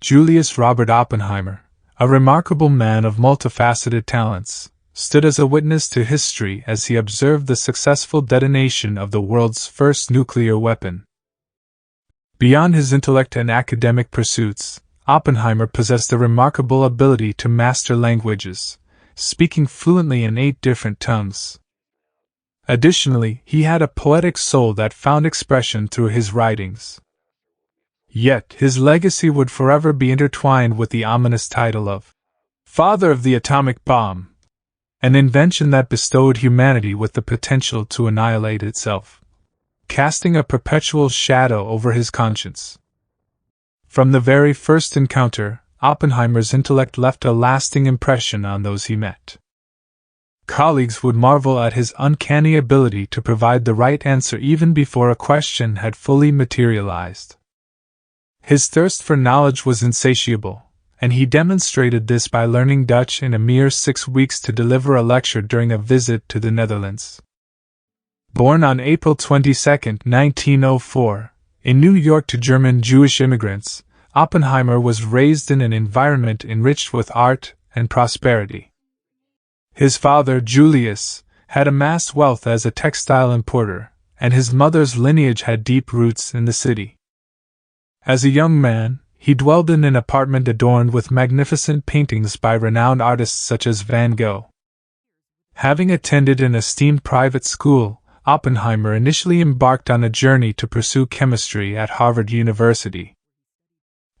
Julius Robert Oppenheimer, a remarkable man of multifaceted talents, stood as a witness to history as he observed the successful detonation of the world's first nuclear weapon. Beyond his intellect and academic pursuits, Oppenheimer possessed a remarkable ability to master languages, speaking fluently in 8 different tongues. Additionally, he had a poetic soul that found expression through his writings. Yet, his legacy would forever be intertwined with the ominous title of Father of the Atomic Bomb, an invention that bestowed humanity with the potential to annihilate itself, casting a perpetual shadow over his conscience. From the very first encounter, Oppenheimer's intellect left a lasting impression on those he met. Colleagues would marvel at his uncanny ability to provide the right answer even before a question had fully materialized. His thirst for knowledge was insatiable, and he demonstrated this by learning Dutch in a mere 6 weeks to deliver a lecture during a visit to the Netherlands. Born on April 22, 1904, in New York to German Jewish immigrants, Oppenheimer was raised in an environment enriched with art and prosperity. His father, Julius, had amassed wealth as a textile importer, and his mother's lineage had deep roots in the city. As a young man, he dwelled in an apartment adorned with magnificent paintings by renowned artists such as Van Gogh. Having attended an esteemed private school, Oppenheimer initially embarked on a journey to pursue chemistry at Harvard University.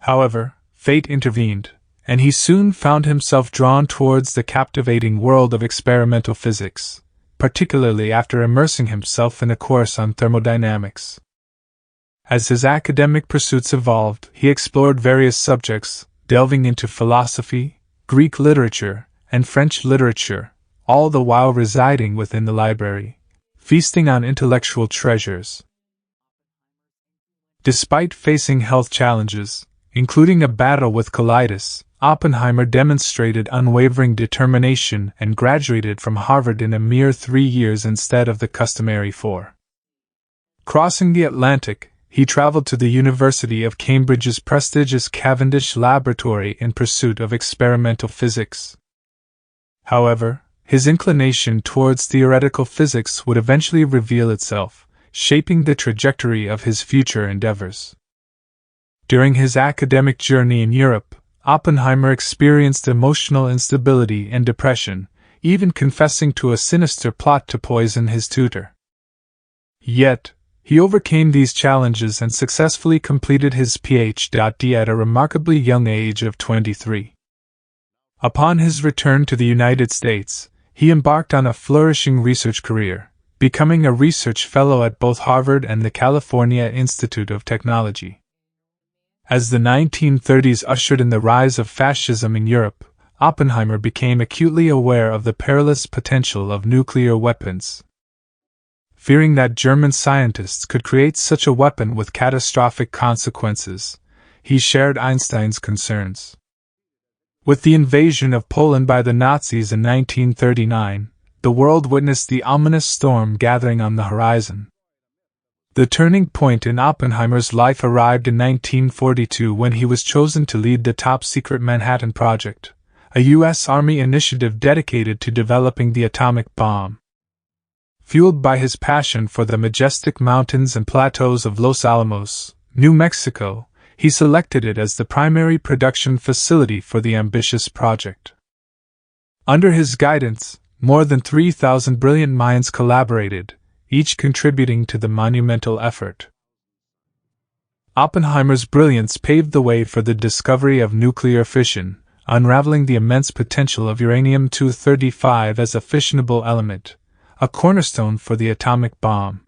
However, fate intervened, and he soon found himself drawn towards the captivating world of experimental physics, particularly after immersing himself in a course on thermodynamics. As his academic pursuits evolved, he explored various subjects, delving into philosophy, Greek literature, and French literature, all the while residing within the library, feasting on intellectual treasures. Despite facing health challenges, including a battle with colitis, Oppenheimer demonstrated unwavering determination and graduated from Harvard in a mere 3 years instead of the customary 4. Crossing the Atlantic, he traveled to the University of Cambridge's prestigious Cavendish Laboratory in pursuit of experimental physics. However, his inclination towards theoretical physics would eventually reveal itself, shaping the trajectory of his future endeavors. During his academic journey in Europe, Oppenheimer experienced emotional instability and depression, even confessing to a sinister plot to poison his tutor. Yet, he overcame these challenges and successfully completed his Ph.D. at a remarkably young age of 23. Upon his return to the United States, he embarked on a flourishing research career, becoming a research fellow at both Harvard and the California Institute of Technology. As the 1930s ushered in the rise of fascism in Europe, Oppenheimer became acutely aware of the perilous potential of nuclear weapons. Fearing that German scientists could create such a weapon with catastrophic consequences, he shared Einstein's concerns. With the invasion of Poland by the Nazis in 1939, the world witnessed the ominous storm gathering on the horizon. The turning point in Oppenheimer's life arrived in 1942 when he was chosen to lead the top-secret Manhattan Project, a U.S. Army initiative dedicated to developing the atomic bomb. Fueled by his passion for the majestic mountains and plateaus of Los Alamos, New Mexico, he selected it as the primary production facility for the ambitious project. Under his guidance, more than 3,000 brilliant minds collaborated, each contributing to the monumental effort. Oppenheimer's brilliance paved the way for the discovery of nuclear fission, unraveling the immense potential of uranium-235 as a fissionable element, a cornerstone for the atomic bomb.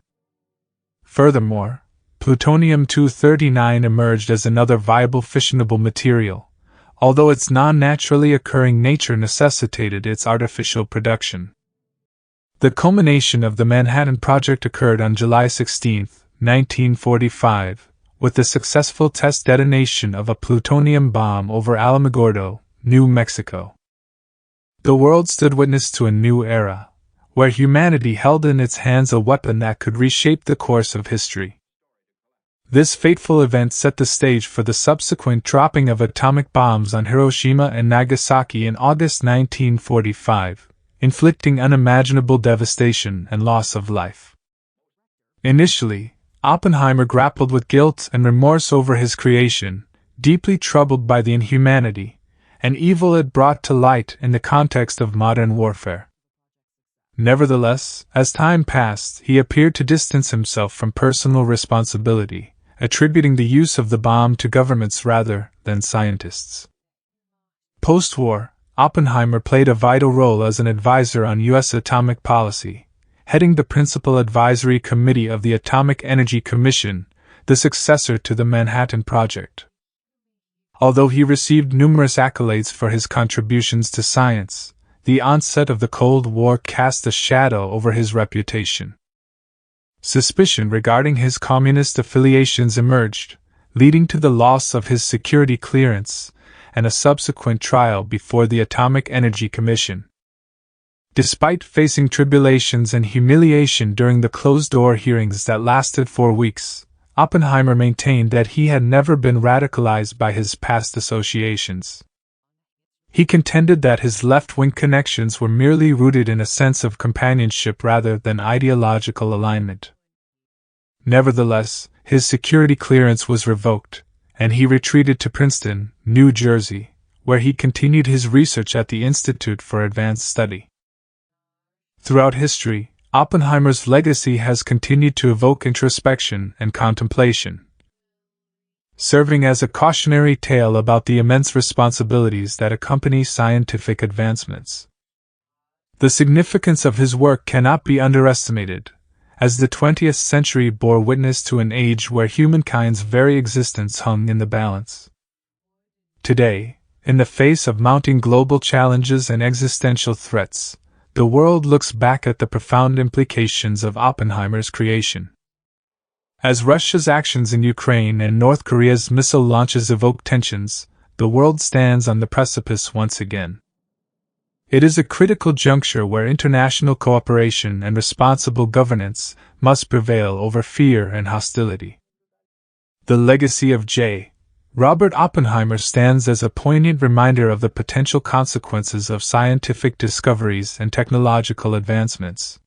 Furthermore, plutonium-239 emerged as another viable fissionable material, although its non-naturally occurring nature necessitated its artificial production. The culmination of the Manhattan Project occurred on July 16, 1945, with the successful test detonation of a plutonium bomb over Alamogordo, New Mexico. The world stood witness to a new era, where humanity held in its hands a weapon that could reshape the course of history. This fateful event set the stage for the subsequent dropping of atomic bombs on Hiroshima and Nagasaki in August 1945, inflicting unimaginable devastation and loss of life. Initially, Oppenheimer grappled with guilt and remorse over his creation, deeply troubled by the inhumanity and evil it brought to light in the context of modern warfare. Nevertheless, as time passed, he appeared to distance himself from personal responsibility, attributing the use of the bomb to governments rather than scientists. Post-war, Oppenheimer played a vital role as an advisor on U.S. atomic policy, heading the Principal Advisory Committee of the Atomic Energy Commission, the successor to the Manhattan Project. Although he received numerous accolades for his contributions to science, the onset of the Cold War cast a shadow over his reputation. Suspicion regarding his communist affiliations emerged, leading to the loss of his security clearance and a subsequent trial before the Atomic Energy Commission. Despite facing tribulations and humiliation during the closed-door hearings that lasted 4 weeks, Oppenheimer maintained that he had never been radicalized by his past associations. He contended that his left-wing connections were merely rooted in a sense of companionship rather than ideological alignment. Nevertheless, his security clearance was revoked, and he retreated to Princeton, New Jersey, where he continued his research at the Institute for Advanced Study. Throughout history, Oppenheimer's legacy has continued to evoke introspection and contemplation, serving as a cautionary tale about the immense responsibilities that accompany scientific advancements. The significance of his work cannot be underestimated, as the 20th century bore witness to an age where humankind's very existence hung in the balance. Today, in the face of mounting global challenges and existential threats, the world looks back at the profound implications of Oppenheimer's creation. As Russia's actions in Ukraine and North Korea's missile launches evoke tensions, the world stands on the precipice once again. It is a critical juncture where international cooperation and responsible governance must prevail over fear and hostility. The legacy of J. Robert Oppenheimer stands as a poignant reminder of the potential consequences of scientific discoveries and technological advancements.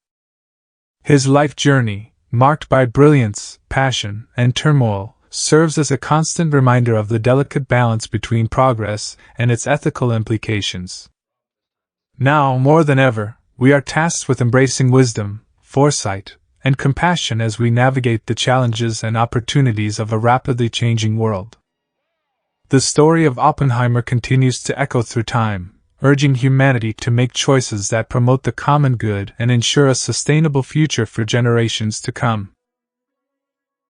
His life journey, marked by brilliance, passion, and turmoil, serves as a constant reminder of the delicate balance between progress and its ethical implications. Now, more than ever, we are tasked with embracing wisdom, foresight, and compassion as we navigate the challenges and opportunities of a rapidly changing world. The story of Oppenheimer continues to echo through time, urging humanity to make choices that promote the common good and ensure a sustainable future for generations to come.